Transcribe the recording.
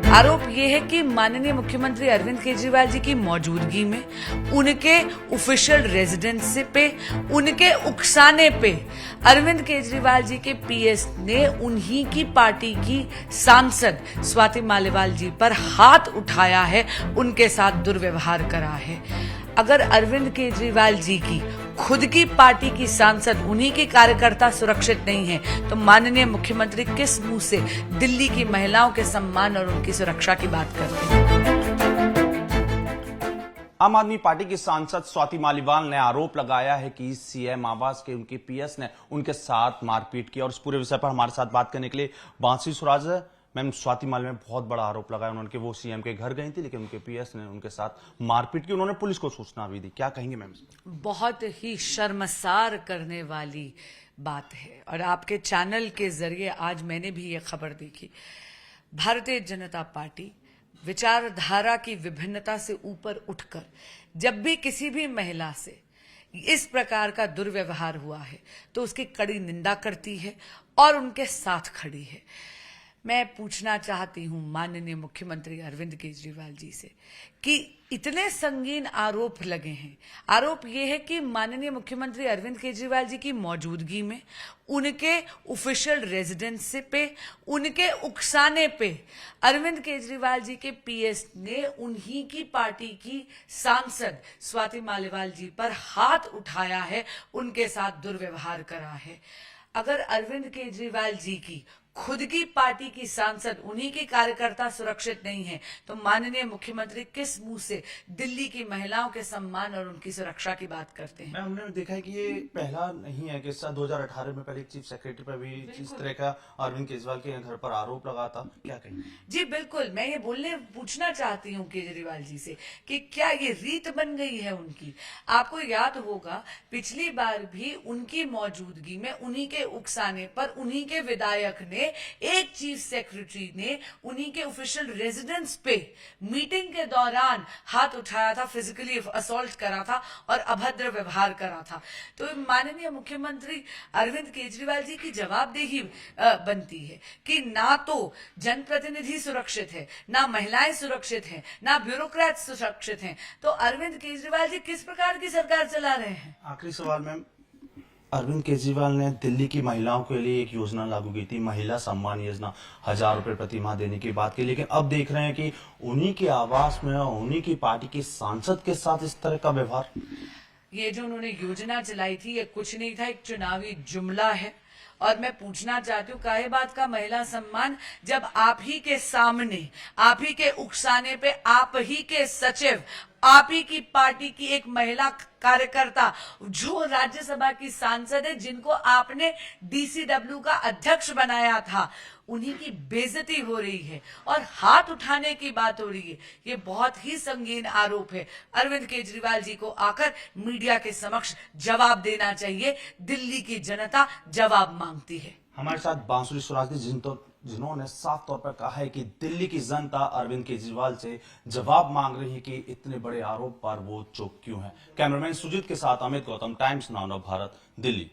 आरोप ये है कि माननीय मुख्यमंत्री अरविंद केजरीवाल जी की मौजूदगी में उनके ऑफिशियल रेजिडेंस पे, उनके उकसाने पे अरविंद केजरीवाल जी के पीएस ने उन्हीं की पार्टी की सांसद स्वाति मालिवाल जी पर हाथ उठाया है, उनके साथ दुर्व्यवहार करा है। अगर अरविंद केजरीवाल जी की खुद की पार्टी की सांसद, उन्हीं की कार्यकर्ता सुरक्षित नहीं है, तो माननीय मुख्यमंत्री किस मुंह से दिल्ली की महिलाओं के सम्मान और उनकी सुरक्षा की बात करते हैं? आम आदमी पार्टी की सांसद स्वाति मालिवाल ने आरोप लगाया है कि सीएम आवास के उनके पीएस ने उनके साथ मारपीट की। और इस पूरे विषय पर हमारे साथ बात करने के लिए बांसुरी सुराज है। मैम, स्वाति मालिवाल ने बहुत बड़ा आरोप लगाया उन्होंने कि वो सीएम के घर गई थी, लेकिन उनके पीएस ने उनके साथ मारपीट की। उन्होंने पुलिस को सूचना भी दी। क्या कहेंगे मैम? बहुत ही शर्मसार करने वाली बात है। और आपके चैनल के जरिए आज मैंने भी ये खबर देखी। भारतीय जनता पार्टी विचारधारा की विभिन्नता से ऊपर उठकर जब भी किसी भी महिला से इस प्रकार का दुर्व्यवहार हुआ है तो उसकी कड़ी निंदा करती है और उनके साथ खड़ी है। मैं पूछना चाहती हूं माननीय मुख्यमंत्री अरविंद केजरीवाल जी से कि इतने संगीन आरोप लगे हैं। आरोप ये है कि माननीय मुख्यमंत्री अरविंद केजरीवाल जी की मौजूदगी में उनके ऑफिशियल रेजिडेंस पे, उनके उकसाने पे अरविंद केजरीवाल जी के पीएस ने उन्हीं की पार्टी की सांसद स्वाति मालिवाल जी पर हाथ उठाया है, उनके साथ दुर्व्यवहार करा है। अगर अरविंद केजरीवाल जी की खुद की पार्टी की सांसद, उन्हीं की कार्यकर्ता सुरक्षित नहीं है, तो माननीय मुख्यमंत्री किस मुंह से दिल्ली की महिलाओं के सम्मान और उनकी सुरक्षा की बात करते हैं? हमने देखा है कि ये पहला नहीं है किस्सा। 2018 में पहले चीफ सेक्रेटरी पर भी इस तरह का अरविंद केजरीवाल के घर पर आरोप लगा था। क्या कहेंगे? जी बिल्कुल, मैं ये पूछना चाहती हूँ केजरीवाल जी से कि क्या ये रीत बन गई है उनकी? आपको याद होगा पिछली बार भी उनकी मौजूदगी में उन्हीं के उकसाने पर उन्हीं के विधायक ने, एक चीफ सेक्रेटरी ने उन्हीं के ऑफिशियल रेजिडेंस पे मीटिंग के दौरान हाथ उठाया था, फिजिकली असॉल्ट करा था और अभद्र व्यवहार करा था। तो माननीय मुख्यमंत्री अरविंद केजरीवाल जी की जवाबदेही बनती है कि ना तो जनप्रतिनिधि सुरक्षित है, ना महिलाएं सुरक्षित हैं, ना ब्यूरोक्रेट सुरक्षित हैं, तो अरविंद केजरीवाल जी किस प्रकार की सरकार चला रहे हैं? आखिरी सवाल मैम, अरविंद केजरीवाल ने दिल्ली की महिलाओं के लिए एक योजना लागू की थी, महिला सम्मान योजना, 1000 रुपए प्रति माह देने की बात की, लेकिन अब देख रहे हैं कि उन्हीं के आवास में उन्हीं की पार्टी की सांसद के साथ इस तरह का व्यवहार। ये जो उन्होंने योजना चलाई थी ये कुछ नहीं था, एक चुनावी जुमला है। और मैं पूछना चाहती हूँ काहे बात का महिला सम्मान, जब आप ही के सामने, आप ही के उकसाने पे, आप ही के सचिव, आप ही की पार्टी की एक महिला कार्यकर्ता जो राज्यसभा की सांसद है, जिनको आपने डीसीडब्ल्यू का अध्यक्ष बनाया था, उन्हीं की बेइज्जती हो रही है और हाथ उठाने की बात हो रही है। ये बहुत ही संगीन आरोप है। अरविंद केजरीवाल जी को आकर मीडिया के समक्ष जवाब देना चाहिए। दिल्ली की जनता जवाब मांगती है। हमारे साथ बांसुरी सुराज जिन्होंने साफ तौर पर कहा है कि दिल्ली की जनता अरविंद केजरीवाल से जवाब मांग रही है कि इतने बड़े आरोप पर वो चुप क्यों है। कैमरामैन सुजीत के साथ अमित गौतम, टाइम्स नाउ भारत, दिल्ली।